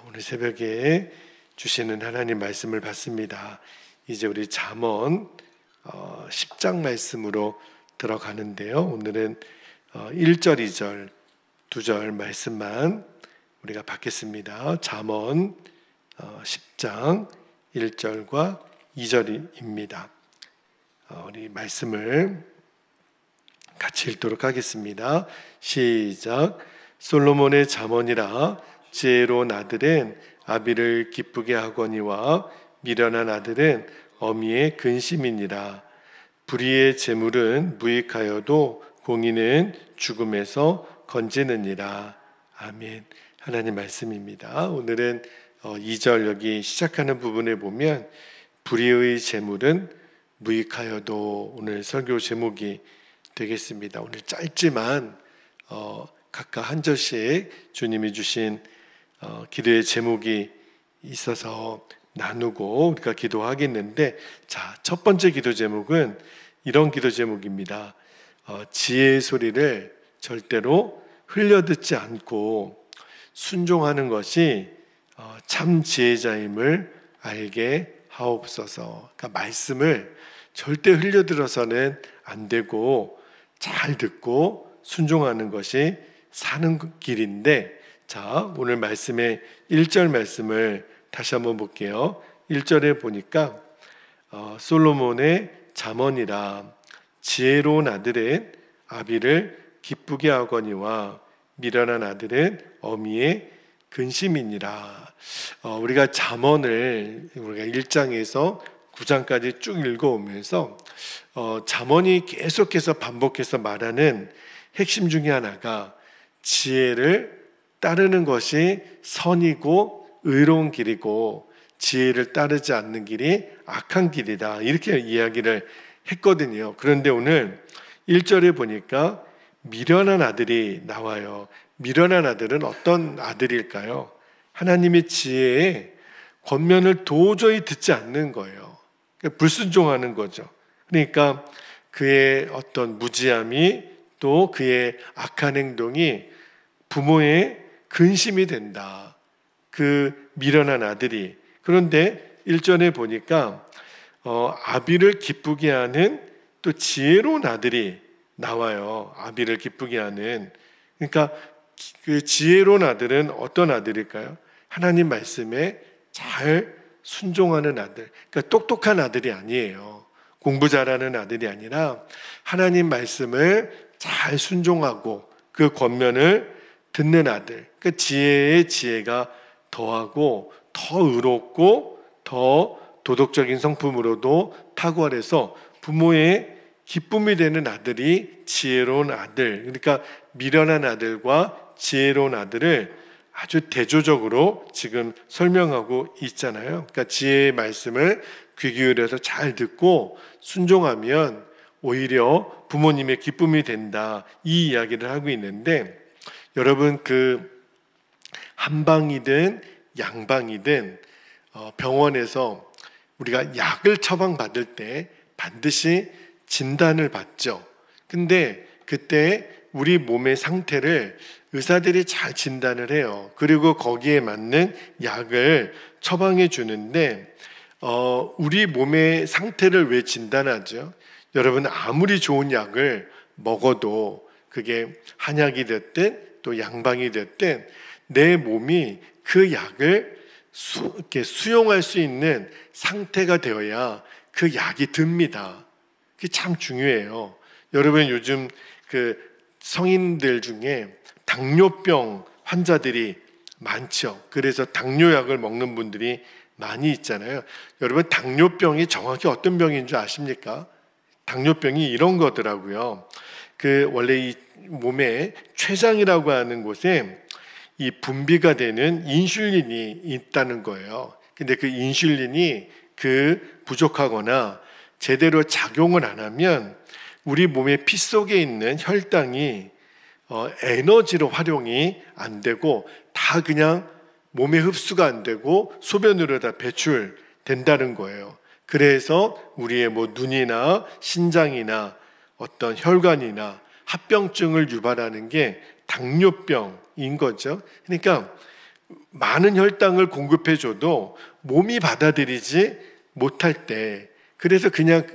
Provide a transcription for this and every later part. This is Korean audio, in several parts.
오늘 새벽에 주시는 하나님 말씀을 받습니다. 이제 우리 잠언 10장 말씀으로 들어가는데요. 오늘은 1절, 2절, 2절 말씀만 우리가 받겠습니다. 잠언 10장 1절과 2절입니다. 우리 말씀을 같이 읽도록 하겠습니다. 시작. 솔로몬의 잠언이라 지혜로운 아들은 아비를 기쁘게 하거니와 미련한 아들은 어미의 근심이니라. 불의의 재물은 무익하여도 공의는 죽음에서 건지느니라. 아멘. 하나님 말씀입니다. 오늘은 2절 여기 시작하는 부분에 보면 불의의 재물은 무익하여도 오늘 설교 제목이 되겠습니다. 오늘 짧지만 각각 한 절씩 주님이 주신 기도의 제목이 있어서 나누고 우리가 기도하겠는데, 자, 첫 번째 기도 제목은 이런 기도 제목입니다. 지혜의 소리를 절대로 흘려듣지 않고 순종하는 것이 참 지혜자임을 알게 하옵소서. 그러니까 말씀을 절대 흘려들어서는 안 되고 잘 듣고 순종하는 것이 사는 길인데, 자, 오늘 말씀의 1절 말씀을 다시 한번 볼게요. 1절에 보니까 솔로몬의 잠언이라 지혜로운 아들은 아비를 기쁘게 하거니와 미련한 아들은 어미의 근심이니라. 우리가 잠언을 우리가 1장에서 9장까지 쭉 읽어오면서 잠언이 계속해서 반복해서 말하는 핵심 중에 하나가 지혜를 따르는 것이 선이고 의로운 길이고 지혜를 따르지 않는 길이 악한 길이다, 이렇게 이야기를 했거든요. 그런데 오늘 1절에 보니까 미련한 아들이 나와요. 미련한 아들은 어떤 아들일까요? 하나님의 지혜에 권면을 도저히 듣지 않는 거예요. 불순종하는 거죠. 그러니까 그의 어떤 무지함이 또 그의 악한 행동이 부모의 근심이 된다, 그 미련한 아들이. 그런데 1절에 보니까 아비를 기쁘게 하는 또 지혜로운 아들이 나와요. 아비를 기쁘게 하는. 그러니까 그 지혜로운 아들은 어떤 아들일까요? 하나님 말씀에 잘 순종하는 아들. 그러니까 똑똑한 아들이 아니에요. 공부 잘하는 아들이 아니라 하나님 말씀을 잘 순종하고 그 권면을 듣는 아들. 그 지혜의 지혜가 더하고 더 의롭고 더 도덕적인 성품으로도 탁월해서 부모의 기쁨이 되는 아들이 지혜로운 아들. 그러니까 미련한 아들과 지혜로운 아들을 아주 대조적으로 지금 설명하고 있잖아요. 그러니까 지혜의 말씀을 귀 기울여서 잘 듣고 순종하면 오히려 부모님의 기쁨이 된다, 이 이야기를 하고 있는데, 여러분, 그 한방이든 양방이든 병원에서 우리가 약을 처방받을 때 반드시 진단을 받죠. 근데 그때 우리 몸의 상태를 의사들이 잘 진단을 해요. 그리고 거기에 맞는 약을 처방해 주는데, 우리 몸의 상태를 왜 진단하죠? 여러분, 아무리 좋은 약을 먹어도 그게 한약이 됐든 또 양방이 됐든 내 몸이 그 약을 이렇게 수용할 수 있는 상태가 되어야 그 약이 듭니다. 그게 참 중요해요. 여러분, 요즘 그 성인들 중에 당뇨병 환자들이 많죠. 그래서 당뇨약을 먹는 분들이 많이 있잖아요. 여러분, 당뇨병이 정확히 어떤 병인 줄 아십니까? 당뇨병이 이런 거더라고요. 그 원래 이 몸에 췌장이라고 하는 곳에 이 분비가 되는 인슐린이 있다는 거예요. 근데 그 인슐린이 부족하거나 제대로 작용을 안 하면 우리 몸의 피 속에 있는 혈당이 에너지로 활용이 안 되고 다 그냥 몸에 흡수가 안 되고 소변으로 다 배출된다는 거예요. 그래서 우리의 눈이나 신장이나 어떤 혈관이나 합병증을 유발하는 게 당뇨병인 거죠. 그러니까 많은 혈당을 공급해줘도 몸이 받아들이지 못할 때, 그래서 그냥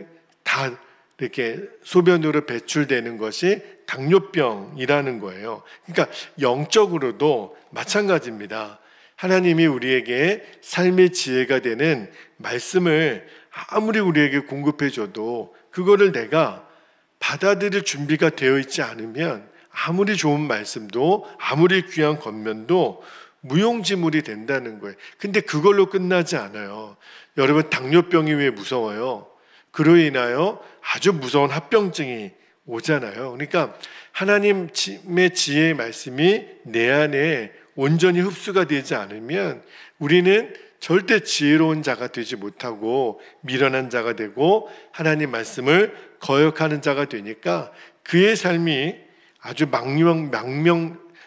다 이렇게 소변으로 배출되는 것이 당뇨병이라는 거예요. 그러니까 영적으로도 마찬가지입니다. 하나님이 우리에게 삶의 지혜가 되는 말씀을 아무리 우리에게 공급해줘도 그거를 내가 받아들일 준비가 되어 있지 않으면 아무리 좋은 말씀도 아무리 귀한 겉면도 무용지물이 된다는 거예요. 근데 그걸로 끝나지 않아요. 여러분, 당뇨병이 왜 무서워요? 그로 인하여 아주 무서운 합병증이 오잖아요. 그러니까 하나님의 지혜의 말씀이 내 안에 온전히 흡수가 되지 않으면 우리는 절대 지혜로운 자가 되지 못하고 미련한 자가 되고 하나님 말씀을 거역하는 자가 되니까 그의 삶이 아주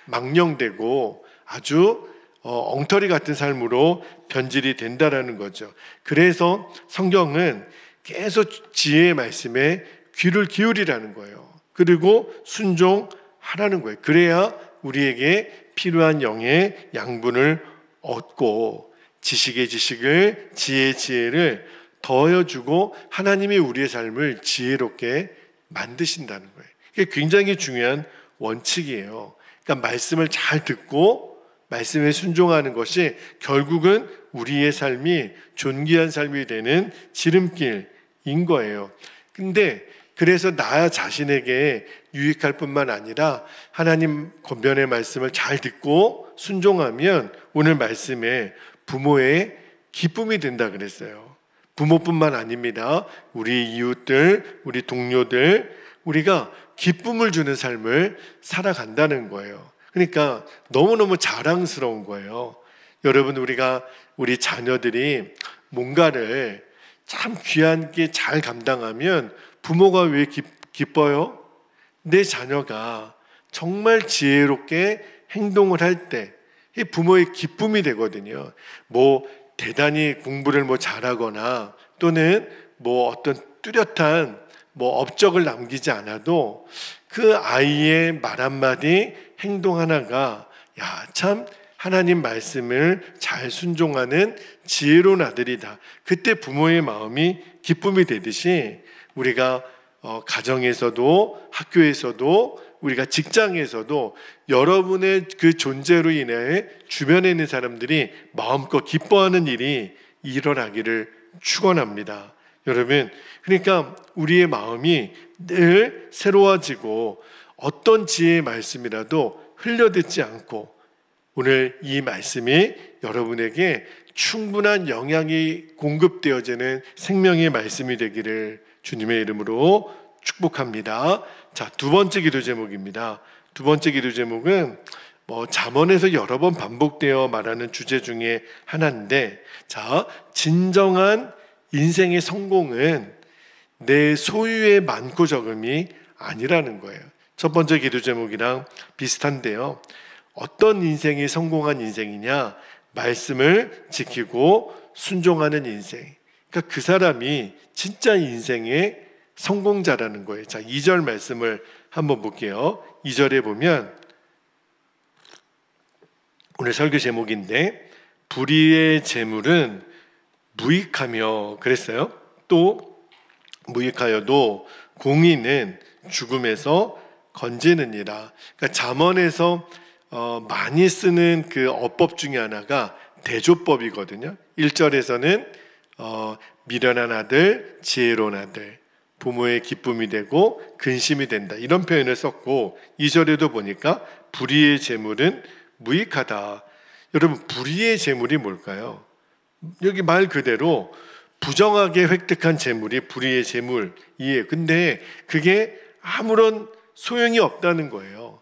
망령되고 아주 엉터리 같은 삶으로 변질이 된다라는 거죠. 그래서 성경은 계속 지혜의 말씀에 귀를 기울이라는 거예요. 그리고 순종하라는 거예요. 그래야 우리에게 필요한 영의 양분을 얻고 지식의 지식을, 지혜의 지혜를 더해주고 하나님이 우리의 삶을 지혜롭게 만드신다는 거예요. 이게 굉장히 중요한 원칙이에요. 그러니까 말씀을 잘 듣고 말씀에 순종하는 것이 결국은 우리의 삶이 존귀한 삶이 되는 지름길인 거예요. 근데 그래서 나 자신에게 유익할 뿐만 아니라 하나님 권면의 말씀을 잘 듣고 순종하면 오늘 말씀에 부모의 기쁨이 된다 그랬어요. 부모뿐만 아닙니다. 우리 이웃들, 우리 동료들, 우리가 기쁨을 주는 삶을 살아간다는 거예요. 그러니까 너무너무 자랑스러운 거예요. 여러분, 우리 자녀들이 뭔가를 참 귀한 게 잘 감당하면 부모가 왜 기뻐요? 내 자녀가 정말 지혜롭게 행동을 할 때 부모의 기쁨이 되거든요. 대단히 공부를 잘하거나 또는 어떤 뚜렷한 업적을 남기지 않아도 그 아이의 말 한마디, 행동 하나가 참 하나님 말씀을 잘 순종하는 지혜로운 아들이다. 그때 부모의 마음이 기쁨이 되듯이 우리가 가정에서도 학교에서도 우리가 직장에서도 여러분의 그 존재로 인해 주변에 있는 사람들이 마음껏 기뻐하는 일이 일어나기를 축원합니다. 여러분, 그러니까 우리의 마음이 늘 새로워지고 어떤 지혜의 말씀이라도 흘려듣지 않고 오늘 이 말씀이 여러분에게 충분한 영양이 공급되어지는 생명의 말씀이 되기를 주님의 이름으로 축복합니다. 자, 두 번째 기도 제목입니다. 두 번째 기도 제목은 잠언에서 여러 번 반복되어 말하는 주제 중에 하나인데, 자, 진정한 인생의 성공은 내 소유의 많고 적음이 아니라는 거예요. 첫 번째 기도 제목이랑 비슷한데요. 어떤 인생이 성공한 인생이냐? 말씀을 지키고 순종하는 인생. 그러니까 그 사람이 진짜 인생의 성공자라는 거예요. 자, 2절 말씀을 한번 볼게요. 2절에 보면 오늘 설교 제목인데 불의의 재물은 무익하며 그랬어요. 또 무익하여도 공의는 죽음에서 건지느니라. 그러니까 잠언에서 많이 쓰는 그 어법 중에 하나가 대조법이거든요. 1절에서는 미련한 아들, 지혜로운 아들, 부모의 기쁨이 되고 근심이 된다, 이런 표현을 썼고 2절에도 보니까 불의의 재물은 무익하다. 여러분, 불의의 재물이 뭘까요? 여기 말 그대로 부정하게 획득한 재물이 불의의 재물이에요. 근데 그게 아무런 소용이 없다는 거예요.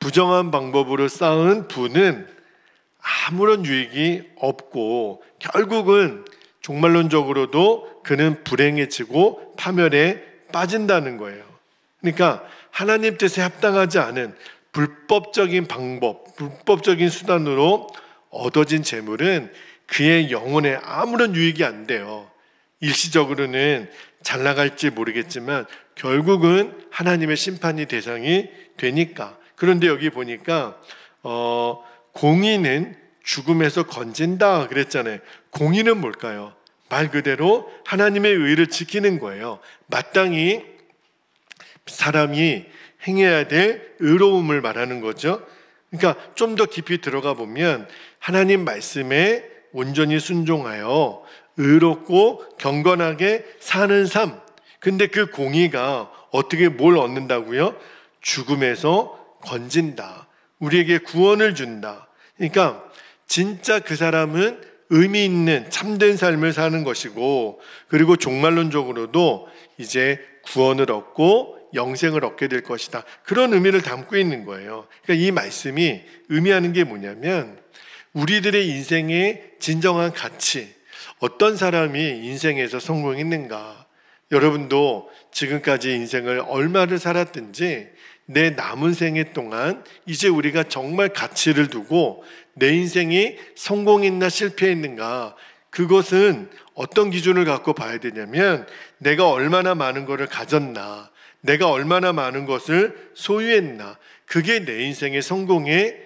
부정한 방법으로 쌓은 부는 아무런 유익이 없고 결국은 종말론적으로도 그는 불행해지고 파멸에 빠진다는 거예요. 그러니까 하나님 뜻에 합당하지 않은 불법적인 방법, 불법적인 수단으로 얻어진 재물은 그의 영혼에 아무런 유익이 안 돼요. 일시적으로는 잘 나갈지 모르겠지만 결국은 하나님의 심판이 대상이 되니까. 그런데 여기 보니까 공의는 죽음에서 건진다 그랬잖아요. 공의는 뭘까요? 말 그대로 하나님의 의를 지키는 거예요. 마땅히 사람이 행해야 될 의로움을 말하는 거죠. 그러니까 좀 더 깊이 들어가 보면 하나님 말씀에 온전히 순종하여 의롭고 경건하게 사는 삶. 근데 그 공의가 어떻게 뭘 얻는다고요? 죽음에서 건진다. 우리에게 구원을 준다. 그러니까 진짜 그 사람은 의미 있는 참된 삶을 사는 것이고, 그리고 종말론적으로도 이제 구원을 얻고 영생을 얻게 될 것이다. 그런 의미를 담고 있는 거예요. 그러니까 이 말씀이 의미하는 게 뭐냐면 우리들의 인생의 진정한 가치, 어떤 사람이 인생에서 성공했는가. 여러분도 지금까지 인생을 얼마를 살았든지 내 남은 생애 동안 이제 우리가 정말 가치를 두고 내 인생이 성공했나 실패했는가, 그것은 어떤 기준을 갖고 봐야 되냐면 내가 얼마나 많은 것을 가졌나, 내가 얼마나 많은 것을 소유했나, 그게 내 인생의 성공의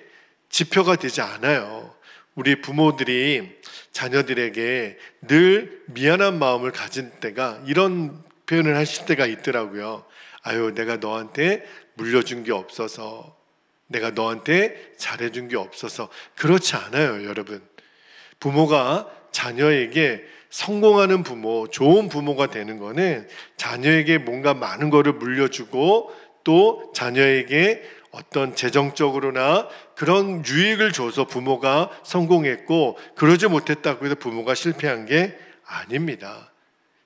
지표가 되지 않아요. 우리 부모들이 자녀들에게 늘 미안한 마음을 가진 때가, 이런 표현을 하실 때가 있더라고요. 아유, 내가 너한테 물려준 게 없어서, 내가 너한테 잘해준 게 없어서. 그렇지 않아요, 여러분. 부모가 자녀에게 성공하는 부모, 좋은 부모가 되는 거는 자녀에게 뭔가 많은 거를 물려주고 또 자녀에게 어떤 재정적으로나 그런 유익을 줘서 부모가 성공했고, 그러지 못했다고 해서 부모가 실패한 게 아닙니다.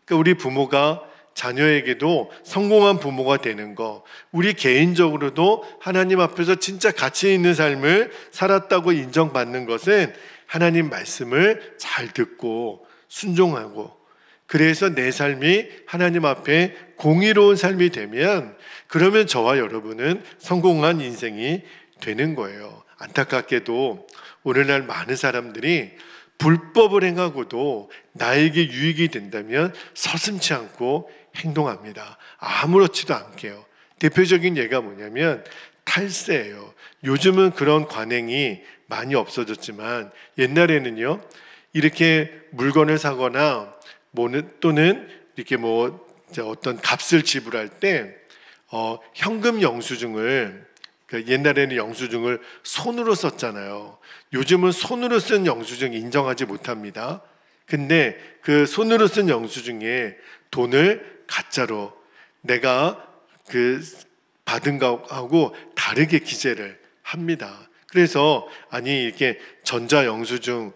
그러니까 우리 부모가 자녀에게도 성공한 부모가 되는 거, 우리 개인적으로도 하나님 앞에서 진짜 가치 있는 삶을 살았다고 인정받는 것은 하나님 말씀을 잘 듣고 순종하고, 그래서 내 삶이 하나님 앞에 공의로운 삶이 되면, 그러면 저와 여러분은 성공한 인생이 되는 거예요. 안타깝게도 오늘날 많은 사람들이 불법을 행하고도 나에게 유익이 된다면 서슴지 않고 행동합니다. 아무렇지도 않게요. 대표적인 예가 뭐냐면 탈세예요. 요즘은 그런 관행이 많이 없어졌지만 옛날에는요, 이렇게 물건을 사거나 또는 이렇게 어떤 값을 지불할 때 현금 영수증을, 그러니까 옛날에는 영수증을 손으로 썼잖아요. 요즘은 손으로 쓴 영수증 인정하지 못합니다. 근데 그 손으로 쓴 영수증에 돈을 가짜로 내가 그 받은 거하고 다르게 기재를 합니다. 그래서 아니 이렇게 전자 영수증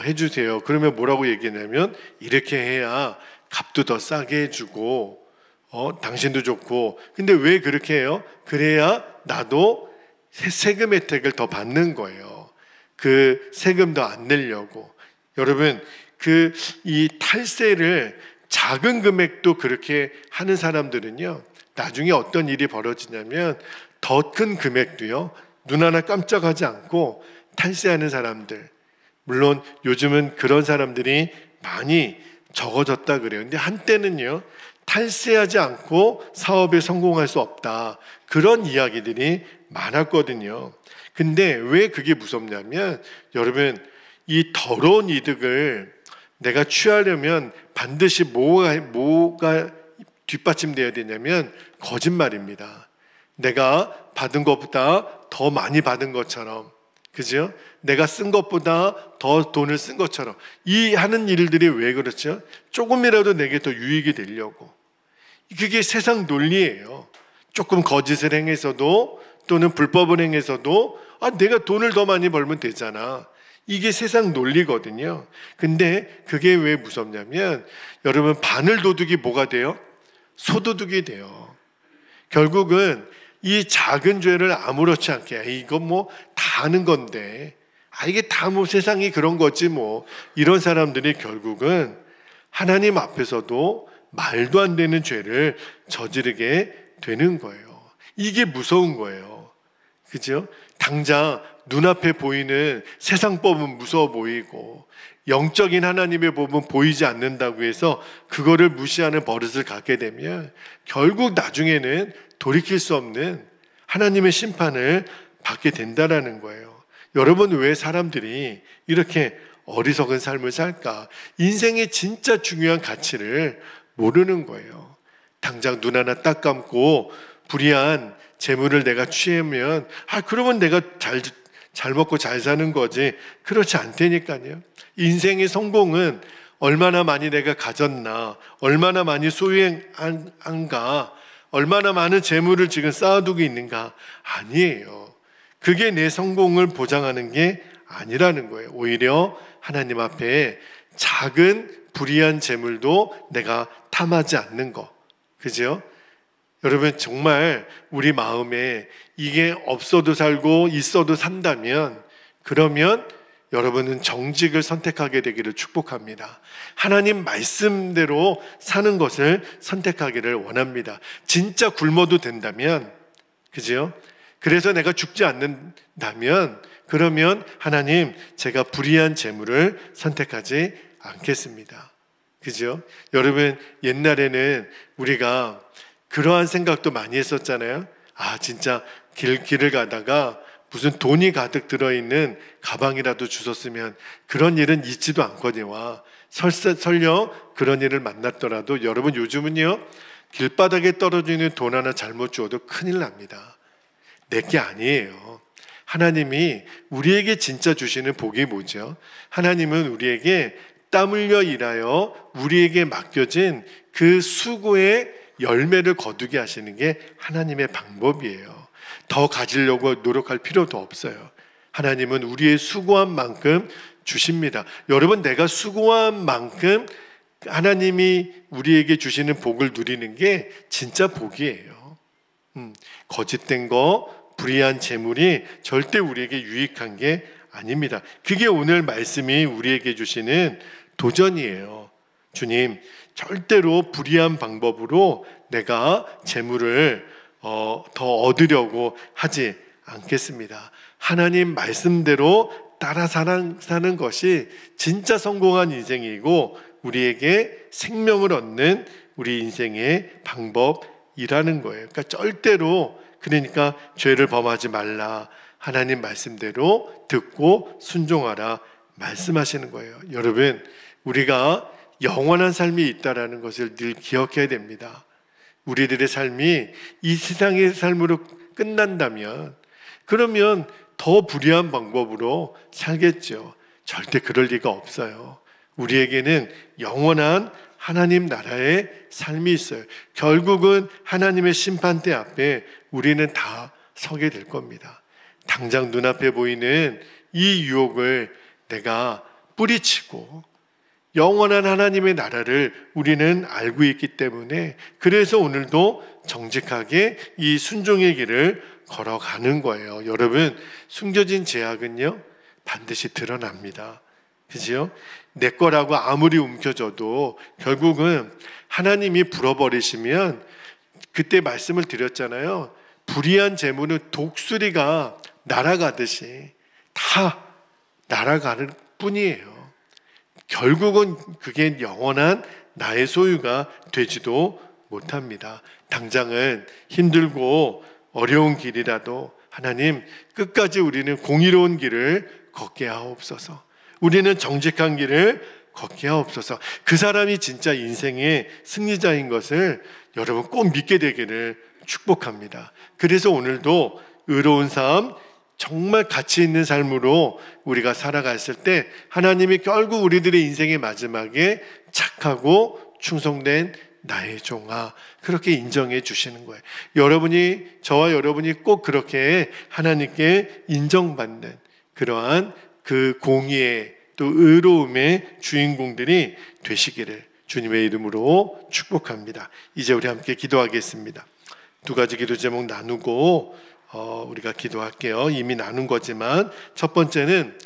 해주세요. 그러면 뭐라고 얘기하냐면 이렇게 해야 값도 더 싸게 해주고 당신도 좋고. 근데 왜 그렇게 해요? 그래야 나도 세금 혜택을 더 받는 거예요. 그 세금도 안 내려고. 여러분, 이 탈세를 작은 금액도 그렇게 하는 사람들은요, 나중에 어떤 일이 벌어지냐면 더 큰 금액도요, 눈 하나 깜짝하지 않고 탈세하는 사람들. 물론 요즘은 그런 사람들이 많이 적어졌다 그래요. 근데 한때는요, 탈세하지 않고 사업에 성공할 수 없다, 그런 이야기들이 많았거든요. 근데 왜 그게 무섭냐면, 여러분, 이 더러운 이득을 내가 취하려면 반드시 뭐가 뒷받침되어야 되냐면 거짓말입니다. 내가 받은 것보다 더 많이 받은 것처럼, 그죠? 내가 쓴 것보다 더 돈을 쓴 것처럼. 이 하는 일들이 왜 그렇죠? 조금이라도 내게 더 유익이 되려고. 그게 세상 논리예요. 조금 거짓을 행해서도 또는 불법을 행해서도 내가 돈을 더 많이 벌면 되잖아. 이게 세상 논리거든요. 근데 그게 왜 무섭냐면, 여러분, 바늘도둑이 뭐가 돼요? 소도둑이 돼요. 결국은 이 작은 죄를 아무렇지 않게, 이거 다 하는 건데, 이게 다 세상이 그런 거지 이런 사람들이 결국은 하나님 앞에서도 말도 안 되는 죄를 저지르게 되는 거예요. 이게 무서운 거예요. 그죠? 당장 눈앞에 보이는 세상법은 무서워 보이고 영적인 하나님의 법은 보이지 않는다고 해서 그거를 무시하는 버릇을 갖게 되면 결국 나중에는 돌이킬 수 없는 하나님의 심판을 받게 된다라는 거예요. 여러분, 왜 사람들이 이렇게 어리석은 삶을 살까? 인생의 진짜 중요한 가치를 모르는 거예요. 당장 눈 하나 딱 감고 불이한 재물을 내가 취하면 그러면 내가 잘 먹고 잘 사는 거지. 그렇지 않다니까요. 인생의 성공은 얼마나 많이 내가 가졌나, 얼마나 많이 소유한가, 얼마나 많은 재물을 지금 쌓아두고 있는가 아니에요. 그게 내 성공을 보장하는 게 아니라는 거예요. 오히려 하나님 앞에 작은 불이한 재물도 내가 탐하지 않는 거. 그죠? 여러분, 정말 우리 마음에 이게 없어도 살고 있어도 산다면, 그러면 여러분은 정직을 선택하게 되기를 축복합니다. 하나님 말씀대로 사는 것을 선택하기를 원합니다. 진짜 굶어도 된다면, 그죠? 그래서 내가 죽지 않는다면, 그러면 하나님, 제가 불의한 재물을 선택하지 않겠습니다. 그죠? 여러분, 옛날에는 우리가 그러한 생각도 많이 했었잖아요. 진짜 길을 가다가 무슨 돈이 가득 들어있는 가방이라도 주셨으면 그런 일은 있지도 않거니와 설령 그런 일을 만났더라도 여러분, 요즘은요, 길바닥에 떨어지는 돈 하나 잘못 주어도 큰일 납니다. 내게 아니에요. 하나님이 우리에게 진짜 주시는 복이 뭐죠? 하나님은 우리에게 땀 흘려 일하여 우리에게 맡겨진 그 수고의 열매를 거두게 하시는 게 하나님의 방법이에요. 더 가지려고 노력할 필요도 없어요. 하나님은 우리의 수고한 만큼 주십니다. 여러분, 내가 수고한 만큼 하나님이 우리에게 주시는 복을 누리는 게 진짜 복이에요. 거짓된 거, 불의한 재물이 절대 우리에게 유익한 게 아닙니다. 그게 오늘 말씀이 우리에게 주시는 도전이에요. 주님, 절대로 불의한 방법으로 내가 재물을 더 얻으려고 하지 않겠습니다. 하나님 말씀대로 따라 사는 것이 진짜 성공한 인생이고 우리에게 생명을 얻는 우리 인생의 방법이라는 거예요. 그러니까 절대로, 그러니까 죄를 범하지 말라, 하나님 말씀대로 듣고 순종하라 말씀하시는 거예요. 여러분, 우리가 영원한 삶이 있다라는 것을 늘 기억해야 됩니다. 우리들의 삶이 이 세상의 삶으로 끝난다면, 그러면 더 불의한 방법으로 살겠죠. 절대 그럴 리가 없어요. 우리에게는 영원한 하나님 나라의 삶이 있어요. 결국은 하나님의 심판대 앞에 우리는 다 서게 될 겁니다. 당장 눈앞에 보이는 이 유혹을 내가 뿌리치고 영원한 하나님의 나라를 우리는 알고 있기 때문에, 그래서 오늘도 정직하게 이 순종의 길을 걸어가는 거예요. 여러분, 숨겨진 죄악은요 반드시 드러납니다. 그죠? 내 거라고 아무리 움켜져도 결국은 하나님이 불어버리시면, 그때 말씀을 드렸잖아요. 불의한 재물은 독수리가 날아가듯이 다 날아가는 뿐이에요. 결국은 그게 영원한 나의 소유가 되지도 못합니다. 당장은 힘들고 어려운 길이라도 하나님, 끝까지 우리는 공의로운 길을 걷게 하옵소서. 우리는 정직한 길을 걷게 하옵소서. 그 사람이 진짜 인생의 승리자인 것을 여러분 꼭 믿게 되기를 축복합니다. 그래서 오늘도 의로운 삶, 정말 가치 있는 삶으로 우리가 살아갔을 때 하나님이 결국 우리들의 인생의 마지막에 착하고 충성된 나의 종아, 그렇게 인정해 주시는 거예요. 저와 여러분이 꼭 그렇게 하나님께 인정받는 그러한 그 공의의 또 의로움의 주인공들이 되시기를 주님의 이름으로 축복합니다. 이제 우리 함께 기도하겠습니다. 두 가지 기도 제목 나누고 우리가 기도할게요. 이미 나눈 거지만, 첫 번째는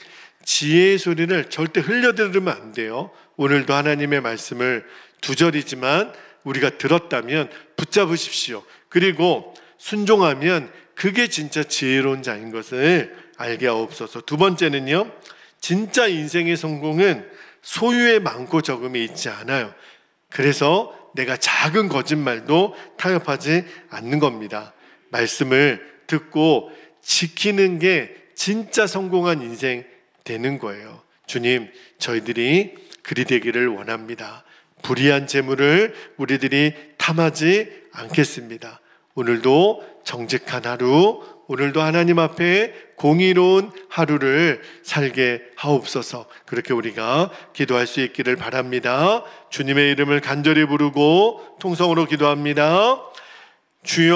지혜의 소리를 절대 흘려들으면 안 돼요. 오늘도 하나님의 말씀을 두 절이지만 우리가 들었다면 붙잡으십시오. 그리고 순종하면 그게 진짜 지혜로운 자인 것을 알게 하옵소서. 두 번째는요, 진짜 인생의 성공은 소유에 많고 적음이 있지 않아요. 그래서 내가 작은 거짓말도 타협하지 않는 겁니다. 말씀을 듣고 지키는 게 진짜 성공한 인생 되는 거예요. 주님, 저희들이 그리 되기를 원합니다. 불의한 재물을 우리들이 탐하지 않겠습니다. 오늘도 정직한 하루, 오늘도 하나님 앞에 공의로운 하루를 살게 하옵소서. 그렇게 우리가 기도할 수 있기를 바랍니다. 주님의 이름을 간절히 부르고 통성으로 기도합니다. 주여